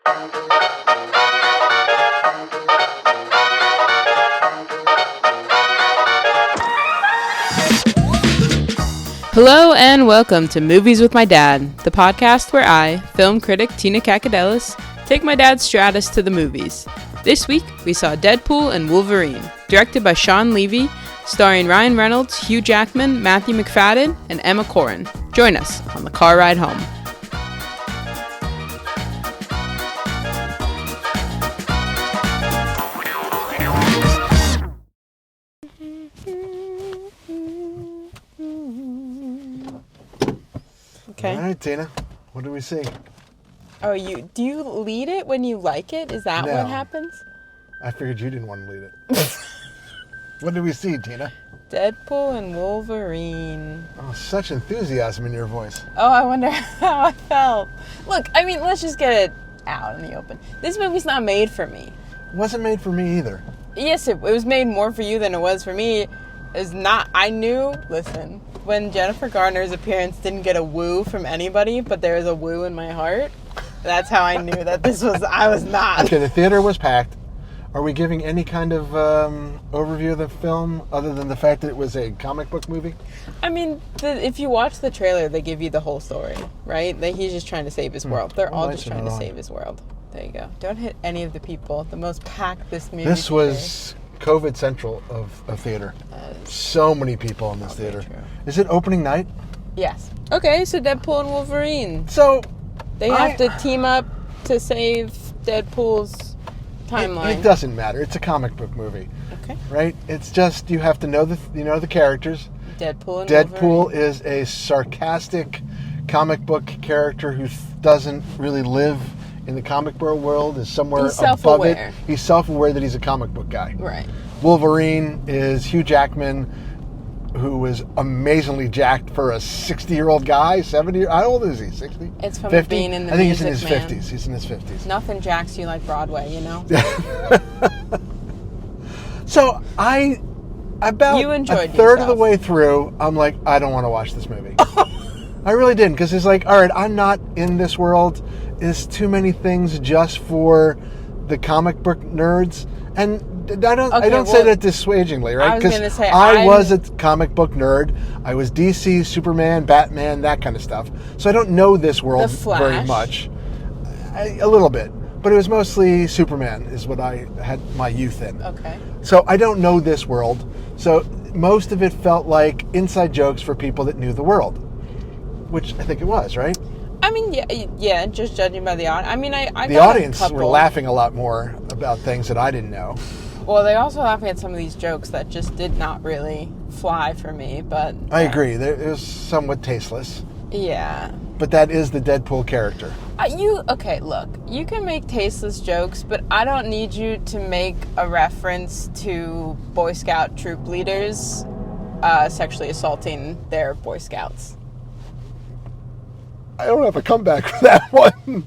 Hello and welcome to Movies with My Dad, the podcast where I, film critic Tina Kakadelis, take my dad Stratus to the movies. This week, we saw Deadpool and Wolverine, directed by Sean Levy, starring Ryan Reynolds, Hugh Jackman, Matthew McFadden, and Emma Corrin. Join us on the car ride home. Okay. All right, Tina. What do we see? Oh, do you lead it when you like it? Is that what happens? I figured you didn't want to lead it. What did we see, Tina? Deadpool and Wolverine. Oh, such enthusiasm in your voice. Oh, I wonder how I felt. Look, I mean, let's just get it out in the open. This movie's not made for me. It wasn't made for me either. Yes, it was made more for you than it was for me. Listen, when Jennifer Garner's appearance didn't get a woo from anybody, but there was a woo in my heart, that's how I knew that I was not. Okay, the theater was packed. Are we giving any kind of overview of the film other than the fact that it was a comic book movie? I mean, if you watch the trailer, they give you the whole story, right? That he's just trying to save his world. They're all just trying to save his world. There you go. Don't hit any of the people. The most packed this movie. This was COVID central of theater. So many people in this theater. True. Is it opening night? Yes. Okay, so Deadpool and Wolverine. So they have to team up to save Deadpool's timeline. It doesn't matter. It's a comic book movie. Okay. Right? It's just you have to know the characters. Deadpool and Deadpool Wolverine. is a sarcastic comic book character who doesn't really live in the comic book world, is somewhere He's above self-aware. it. He's self-aware that he's a comic book guy. Right. Wolverine is Hugh Jackman, who was amazingly jacked for a 60-year-old guy, 70. How old is he? 60? It's from 50? being in the I think he's in Music his Man. 50s. He's in his 50s. Nothing jacks you like Broadway, you know? So about You enjoyed a third of the yourself. way through, I'm like, I don't want to watch this movie. I really didn't, because it's like, all right, I'm not in this world. It's too many things just for the comic book nerds. And I don't say that dissuadingly, right? I was going to say, I was a comic book nerd. I was DC, Superman, Batman, that kind of stuff. So I don't know this world The Flash. very much. A little bit. But it was mostly Superman is what I had my youth in. Okay. So I don't know this world. So most of it felt like inside jokes for people that knew the world. Which I think it was, right? I mean, yeah, just judging by the audience. I mean, I The got audience a couple. were laughing a lot more about things that I didn't know. Well, they also laughing at some of these jokes that just did not really fly for me, but... I agree. It was somewhat tasteless. Yeah. But that is the Deadpool character. Okay, look, you can make tasteless jokes, but I don't need you to make a reference to Boy Scout troop leaders sexually assaulting their Boy Scouts. I don't have a comeback for that one.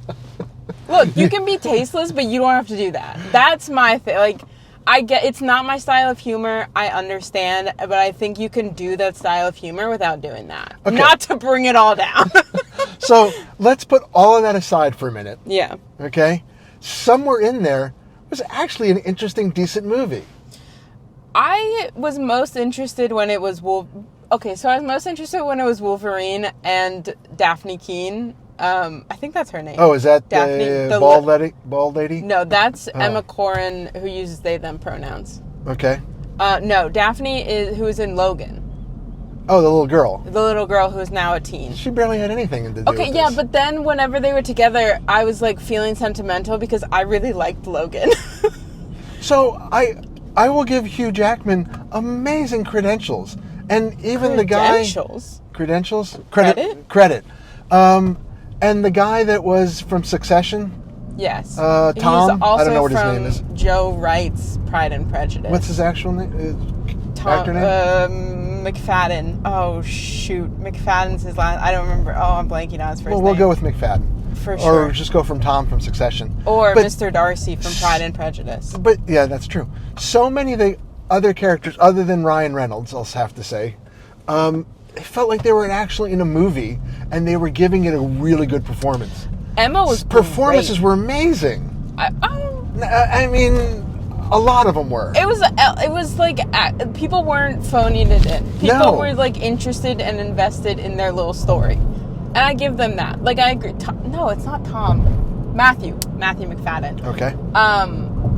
Look, you can be tasteless, but you don't have to do that. That's my thing. Like, I get it's not my style of humor. I understand, but I think you can do that style of humor without doing that. Okay. Not to bring it all down. So let's put all of that aside for a minute. Yeah. Okay? Somewhere in there was actually an interesting, decent movie. I was most interested when it was Wolverine and Daphne Keane. I think that's her name. Oh, is that Daphne, the bald lady? No, that's Emma Corrin, who uses they, them pronouns. Okay. No, Daphne who is in Logan. Oh, the little girl. The little girl who is now a teen. She barely had anything to do with Okay, this. yeah, but then whenever they were together, I was like feeling sentimental because I really liked Logan. So I will give Hugh Jackman amazing credentials. And even the guy... Credentials? Credit. And the guy that was from Succession? Yes. Tom? He's also I don't know what his from name is. Joe Wright's Pride and Prejudice. What's his actual name? Actor name? McFadden. Oh, shoot. McFadden's his last... I don't remember. Oh, I'm blanking on his first name. Well, we'll go with McFadden. For sure. Or just go from Tom from Succession. Or Mr. Darcy from Pride and Prejudice. But, yeah, that's true. So many of the other characters, other than Ryan Reynolds, I'll have to say, it felt like they were actually in a movie, and they were giving it a really good performance. Emma was performances great. were amazing. I mean, a lot of them were. It was like people weren't phoning it in. People were like interested and invested in their little story, and I give them that. Like I agree. No, it's not Tom. Matthew McFadden. Okay.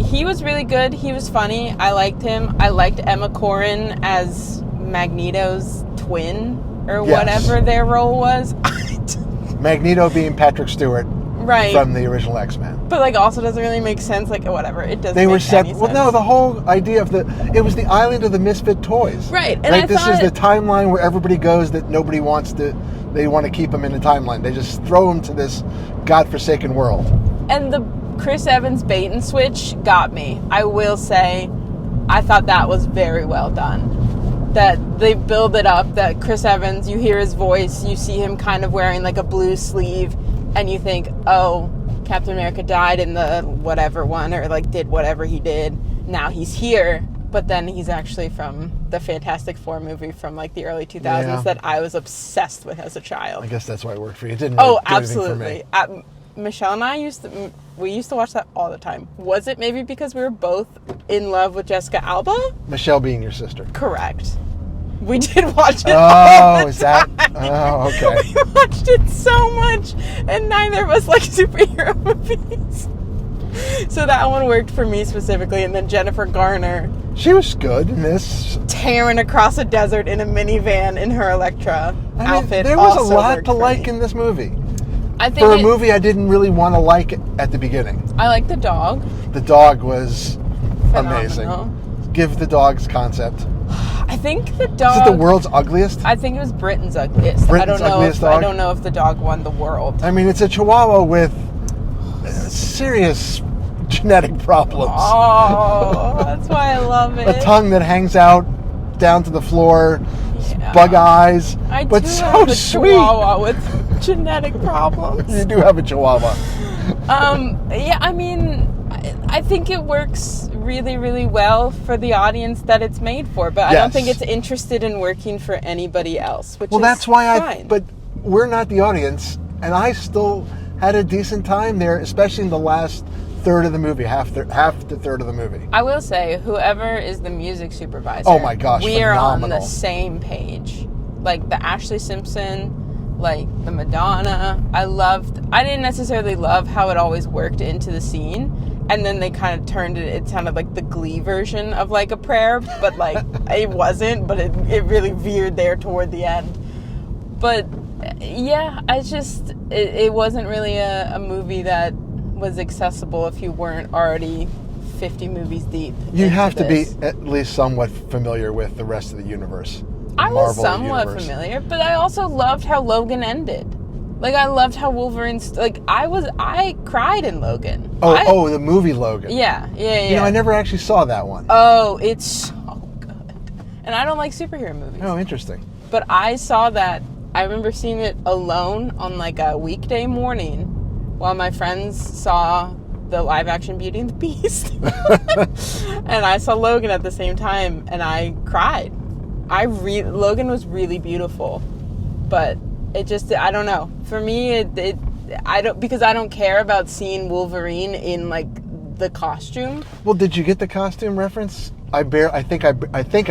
He was really good. He was funny. I liked him. I liked Emma Corrin as Magneto's twin or whatever their role was. Magneto being Patrick Stewart. Right. From the original X-Men. But, like, also doesn't really make sense. Like, whatever. It doesn't They were make any sense. Well, no, the whole idea of it was the island of the misfit toys. Right. And right? This is the timeline where everybody goes that nobody wants to, they want to keep them in the timeline. They just throw them to this godforsaken world. And the Chris Evans bait and switch got me. I will say, I thought that was very well done. That they build it up, that Chris Evans, you hear his voice, you see him kind of wearing, like, a blue sleeve, and you think, oh, Captain America died in the whatever one, or like did whatever he did. Now he's here, but then he's actually from the Fantastic Four movie from like the early 2000s that I was obsessed with as a child. I guess that's why it worked for you. It didn't really do absolutely. anything for me. Michelle and I used to watch that all the time. Was it maybe because we were both in love with Jessica Alba? Michelle being your sister. Correct. We did watch it. Oh, is that? Oh, okay. We watched it so much, and neither of us like superhero movies. So that one worked for me specifically, and then Jennifer Garner. She was good in this. Tearing across a desert in a minivan in her Elektra outfit. There was a lot to like in this movie. I think for a movie I didn't really want to like at the beginning. I liked the dog. The dog was phenomenal. Amazing. Give the dog's concept. I think the dog... Is it the world's ugliest? I think it was Britain's ugliest. I don't know if the dog won the world. I mean, it's a Chihuahua with serious genetic problems. Oh, that's why I love it. A tongue that hangs out down to the floor, bug eyes, but so have a sweet. Chihuahua with genetic problems. You do have a Chihuahua. Yeah, I mean, I think it works really, really well for the audience that it's made for, but I don't think it's interested in working for anybody else, which is that's why fine. But we're not the audience, and I still had a decent time there, especially in the last third of the movie, half the third of the movie. I will say, whoever is the music supervisor, oh my gosh, we phenomenal. are on the same page. Like the Ashley Simpson, like the Madonna. I didn't necessarily love how it always worked into the scene. And then they kind of turned it sounded like the Glee version of like a prayer, but like it wasn't, but it really veered there toward the end. But yeah, it wasn't really a movie that was accessible if you weren't already 50 movies deep. You have to be at least somewhat familiar with the rest of the universe. I was somewhat familiar, but I also loved how Logan ended. Like, I loved how Wolverine's... Like, I cried in Logan. Oh, the movie Logan. Yeah. You know, I never actually saw that one. Oh, it's so good. And I don't like superhero movies. Oh, interesting. But I saw that... I remember seeing it alone on, like, a weekday morning while my friends saw the live-action Beauty and the Beast. And I saw Logan at the same time, and I cried. Logan was really beautiful. But... it just, I don't know. For me, because I don't care about seeing Wolverine in like the costume. Well, did you get the costume reference? I think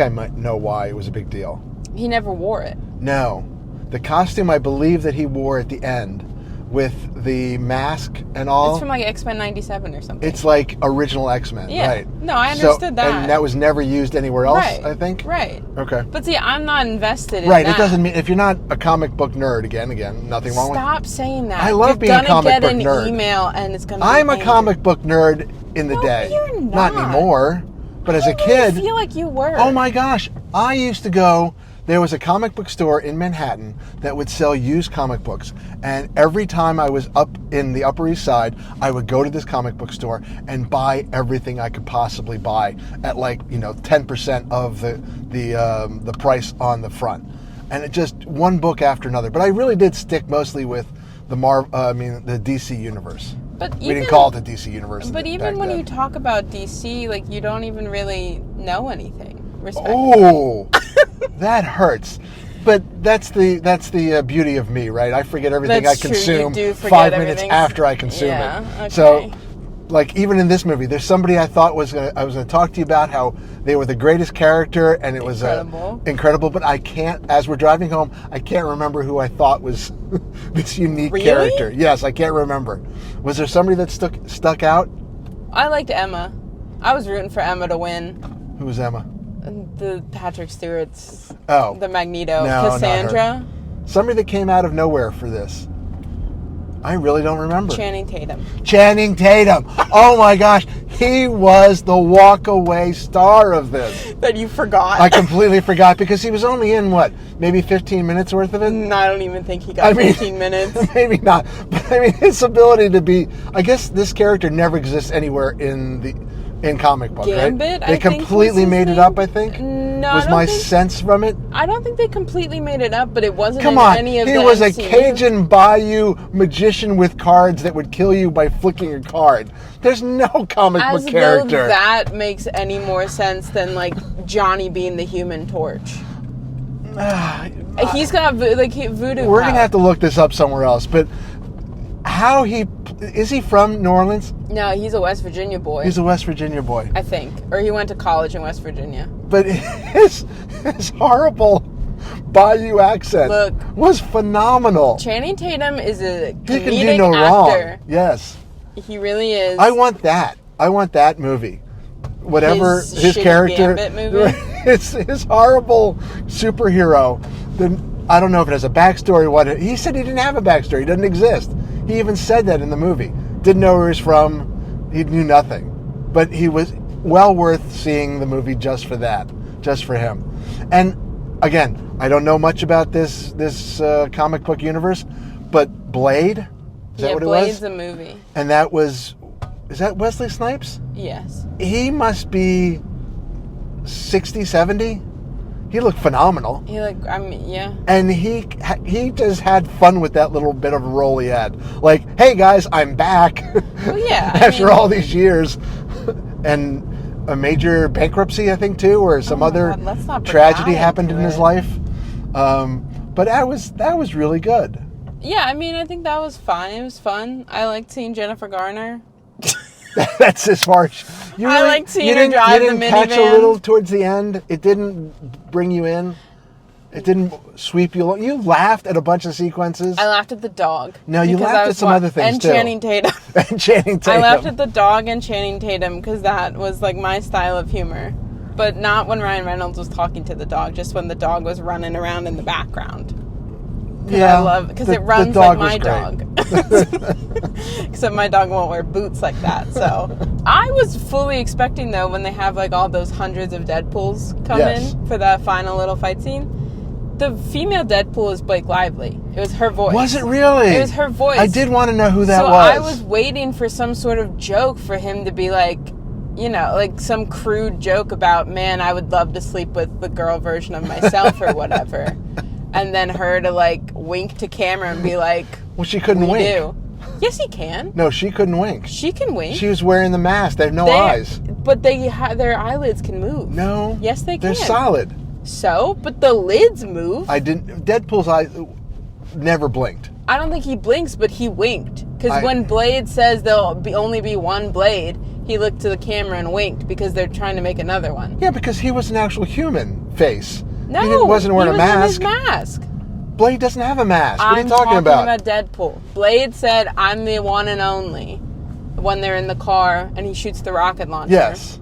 I might know why it was a big deal. He never wore it. No, the costume I believe that he wore at the end, with the mask and all. It's from like X-Men '97 or something. It's like original X-Men, right? No, I understood that. And that was never used anywhere else, right. I think? Right. Okay. But see, I'm not invested in that. Right, it that. doesn't mean, if you're not a comic book nerd, again, nothing wrong with it. Stop saying that. I love being a comic book nerd. You're gonna get an email and it's gonna I'm a comic book nerd in the day. You're not. Not anymore. But as a kid... I feel like you were. Oh my gosh. I used to go... There was a comic book store in Manhattan that would sell used comic books. And every time I was up in the Upper East Side, I would go to this comic book store and buy everything I could possibly buy at 10% of the price on the front. And it just one book after another. But I really did stick mostly with the DC universe. But we didn't call it the DC universe. But even when you talk about DC, like, you don't even really know anything. Respectfully. Oh, that hurts. But that's the beauty of me, right? I forget everything That's I consume true. You do forget 5 minutes everything. after I consume Yeah, it. okay. So, like, even in this movie, there's somebody I thought I was going to talk to you about how they were the greatest character, and it was incredible. But I can't. As we're driving home, I can't remember who I thought was this unique character. Yes, I can't remember. Was there somebody that stuck out? I liked Emma. I was rooting for Emma to win. Who was Emma? The Patrick Stewart's. Oh, the Magneto. No, Cassandra. not her. Somebody that came out of nowhere for this. I really don't remember. Channing Tatum. Channing Tatum. Oh my gosh. He was the walk-away star of this. That you forgot. I completely forgot because he was only in, what, maybe 15 minutes worth of it? No, I don't even think he got 15 minutes. Maybe not. But I mean, his ability to be... I guess this character never exists anywhere in comic book, Gambit, right? They completely made it up, I think. No, was my sense from it. I don't think they completely made it up, but it wasn't any of the he was MCU. a Cajun bayou magician with cards that would kill you by flicking a card. There's no comic book character. Though that makes any more sense than, like, Johnny being the Human Torch. He's got, like, voodoo We're power. going to have to look this up somewhere else, but how is he from New Orleans? No, he's a West Virginia boy. He's a West Virginia boy. I think. Or he went to college in West Virginia. But his horrible bayou accent was phenomenal. Channing Tatum is a comedic He can do no actor. wrong. Yes. He really is. I want that. I want that movie. Whatever his character, Gambit movie? his horrible superhero. Then I don't know if it has a backstory. He said he didn't have a backstory. He doesn't exist. He even said that in the movie. Didn't know where he was from. He knew nothing. But he was well worth seeing the movie just for that, just for him. And again, I don't know much about this comic book universe, but Blade, is that what it was? Blade's a movie. And is that Wesley Snipes? Yes. He must be 60, 70. He looked phenomenal. Yeah. And he just had fun with that little bit of a role he had. Like, hey guys, I'm back. Well, yeah. After all these years. And a major bankruptcy, I think, too, or some other tragedy happened in his life. But that was really good. Yeah, I mean, I think that was fine. It was fun. I liked seeing Jennifer Garner. That's as far as I liked seeing her drive the minivan. You didn't catch a little towards the end. It didn't bring you in. It didn't sweep you along. You laughed at a bunch of sequences. I laughed at the dog. No, you laughed at some other things too. And Channing Tatum. And Channing Tatum. I laughed at the dog and Channing Tatum because that was like my style of humor. But not when Ryan Reynolds was talking to the dog, just when the dog was running around in the background. Yeah, because it runs like my dog. Except my dog won't wear boots like that. So I was fully expecting, though, when they have like all those hundreds of Deadpools come in for that final little fight scene, the female Deadpool is Blake Lively. It was her voice. Was it really? It was her voice. I did want to know who that was. So I was waiting for some sort of joke for him to be like, you know, like some crude joke about, man, I would love to sleep with the girl version of myself or whatever. And then her to like wink to camera and be like, well, she couldn't wink. Do. Yes, he can. No, she couldn't wink. She can wink. She was wearing the mask. They have no eyes. But their eyelids can move. No. Yes, they can. They're solid. So, but the lids move. Deadpool's eyes never blinked. I don't think he blinks, but he winked. Because when Blade says there'll only be one Blade, he looked to the camera and winked because they're trying to make another one. Yeah, because he was an actual human face. No, he wasn't wearing a mask. In his mask. Blade doesn't have a mask. What are you talking about? I'm talking about Deadpool. Blade said, I'm the one and only, when they're in the car and he shoots the rocket launcher. Yes.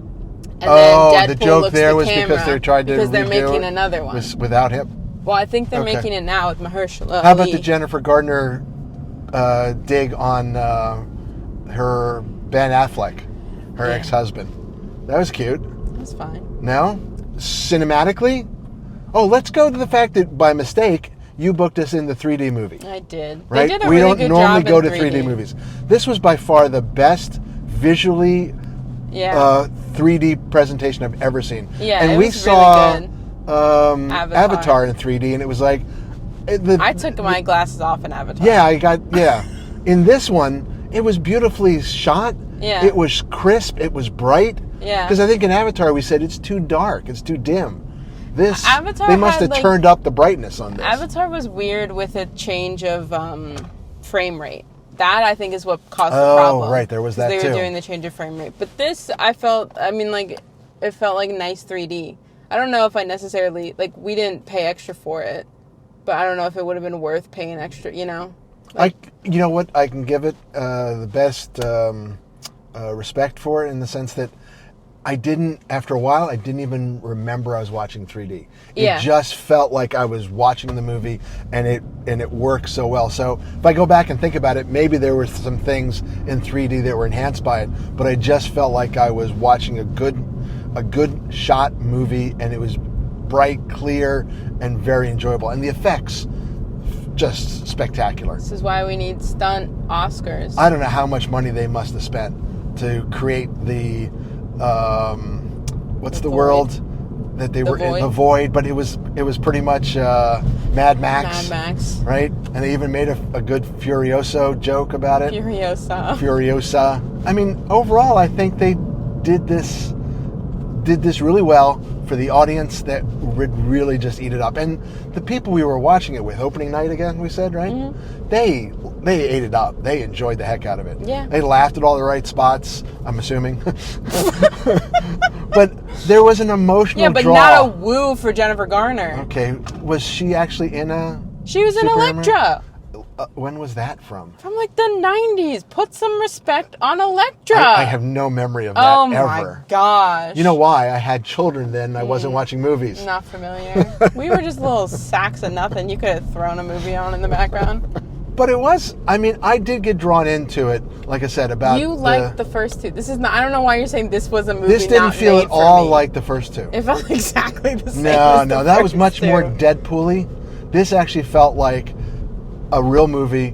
And then Deadpool the joke looks there the was camera because they're trying to they're making another one. Without him. Well, I think they're making it now with Mahershala. How about the Jennifer Gardner dig on her Ben Affleck, her ex-husband? That was cute. That's fine. No? Cinematically? Oh, let's go to the fact that by mistake you booked us in the 3D movie. I did. Right? They did a we really don't good normally job go to 3D. 3D movies. This was by far the best visually 3D presentation I've ever seen. Yeah, and it we was saw really good. Avatar in 3D, and it was like I took my glasses off in Avatar. Yeah, in this one, it was beautifully shot. Yeah. It was crisp. It was bright. Yeah. Because I think in Avatar we said it's too dark. It's too dim. This, Avatar they must had, have turned up the brightness on this. Avatar was weird with a change of frame rate. That, I think, is what caused the problem. Oh, right, there was that too. They were too. doing the change of frame rate. But this, it felt like nice 3D. I don't know if I necessarily, we didn't pay extra for it, but I don't know if it would have been worth paying extra, you know? You know what? I can give it the best respect for it in the sense that after a while, I didn't even remember I was watching 3D. It just felt like I was watching the movie, and it worked so well. So if I go back and think about it, maybe there were some things in 3D that were enhanced by it, but I just felt like I was watching a good shot movie, and it was bright, clear, and very enjoyable. And the effects, just spectacular. This is why we need stunt Oscars. I don't know how much money they must have spent to create the what's the world that they were in, the Void, but it was pretty much Mad Max. Mad Max, right? And they even made a good Furioso joke about it. Furiosa. I mean, overall, I think they did this really well for the audience that would really just eat it up. And the people we were watching it with, opening night again, we said, right? Mm-hmm. They ate it up. They enjoyed the heck out of it. Yeah. They laughed at all the right spots, I'm assuming. But there was an emotional draw. Yeah, but not a woo for Jennifer Garner. Okay. Was she actually in a... She was in Elektra. When was that from? From the 90s. Put some respect on Elektra. I have no memory of that ever. Oh my gosh. You know why? I had children then. I wasn't watching movies. Not familiar. We were just little sacks of nothing. You could have thrown a movie on in the background. But it was, I did get drawn into it, like I said, about You liked the first two. This is not, I don't know why you're saying this was a movie This didn't not feel made at all for me. like the first two. It felt exactly the same No, that was much more Deadpool-y. This actually felt like a real movie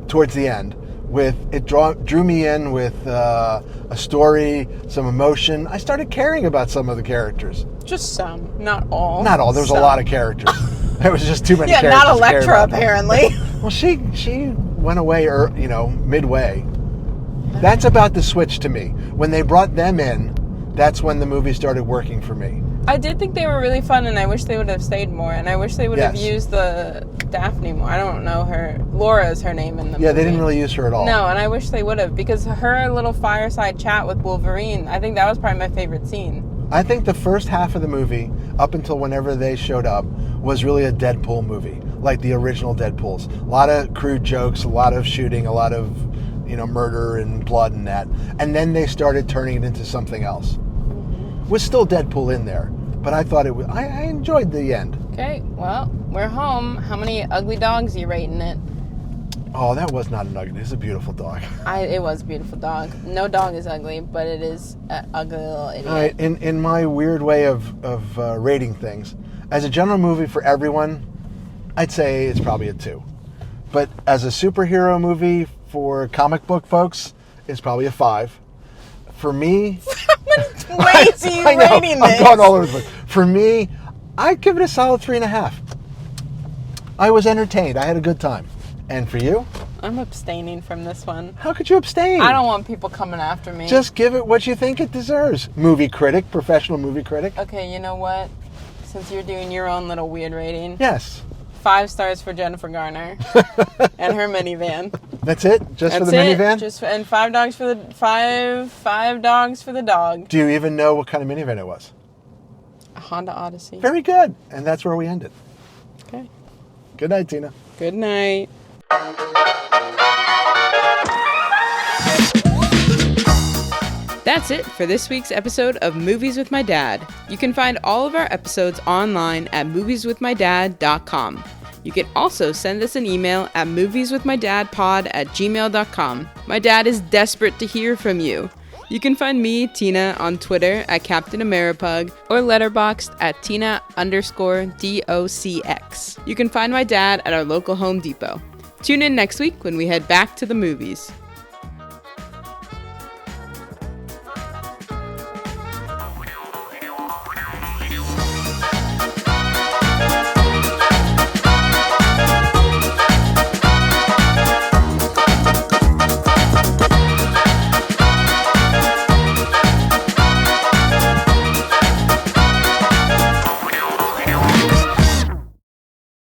towards the end. It drew me in with a story, some emotion. I started caring about some of the characters. Just some, not all. Not all. There was a lot of characters. There was just too many characters. Yeah, not Elektra, apparently. Well, she went away, midway. That's about the switch to me. When they brought them in, that's when the movie started working for me. I did think they were really fun, and I wish they would have stayed more. And I wish they would have used the Daphne more. I don't know her. Laura is her name in the movie. Yeah, they didn't really use her at all. No, and I wish they would have, because her little fireside chat with Wolverine, I think that was probably my favorite scene. I think the first half of the movie, up until whenever they showed up, was really a Deadpool movie, like the original Deadpools. A lot of crude jokes, a lot of shooting, a lot of, murder and blood and that. And then they started turning it into something else. Was still Deadpool in there, but I thought it was. I enjoyed the end. Okay, well, we're home. How many ugly dogs are you rating it? Oh, that was not an ugly. It's a beautiful dog. It was a beautiful dog. No dog is ugly, but it is an ugly little idiot. All right, in my weird way of rating things, as a general movie for everyone, I'd say it's probably a 2. But as a superhero movie for comic book folks, it's probably a 5. For me... How many ways are you rating this? I'm going all over the place. For me, I'd give it a solid 3.5. I was entertained. I had a good time. And for you? I'm abstaining from this one. How could you abstain? I don't want people coming after me. Just give it what you think it deserves. Movie critic, professional movie critic. Okay, you know what? Since you're doing your own little weird rating. Yes. 5 stars for Jennifer Garner and her minivan. That's it? Just for the minivan? And 5 dogs for the 5 dogs for the dog. Do you even know what kind of minivan it was? A Honda Odyssey. Very good. And that's where we ended. Okay. Good night, Tina. Good night. That's it for this week's episode of Movies with My Dad. You can find all of our episodes online at movieswithmydad.com. You can also send us an email at movieswithmydadpod@gmail.com. My dad is desperate to hear from you. You can find me, Tina, on Twitter at Captain Ameripug or letterboxed at Tina_DOCX. You can find my dad at our local Home Depot. Tune in next week when we head back to the movies.